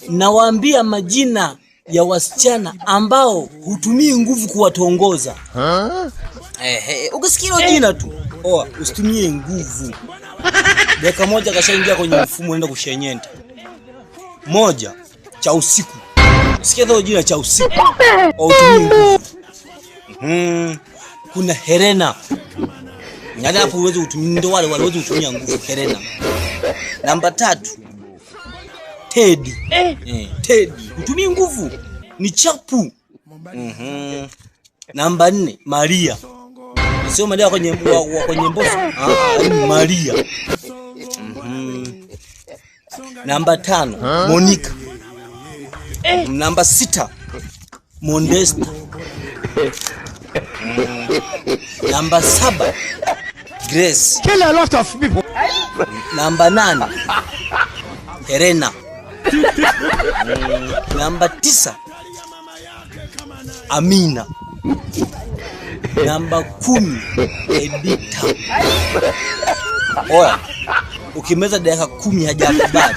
Nawaambia majina ya wasichana ambao hutumii nguvu kuwatongoza. Ukisikia jina tu, usitumie nguvu. Dakika moja kashaingia kwenye mfumo unaenda kushenyenta. Moja, cha usiku. Sikia hilo jina cha usiku. Utumie nguvu. Kuna Helena. Ngada hapo uweze kutumia, ndio wale waweze kutumia nguvu. Helena. Namba 3, Teddy. Teddy utumie nguvu, ni chapu. Namba 4, Maria. Sio Maria kwenye mboso. Maria. Namba 5, Monica. Namba 6, Modesta. Namba 7, Grace. Kill a lot of people. Namba 8, Helena. Namba 9, Amina. Namba 10, Edita. Ukimeza dakika 10 hajakubali.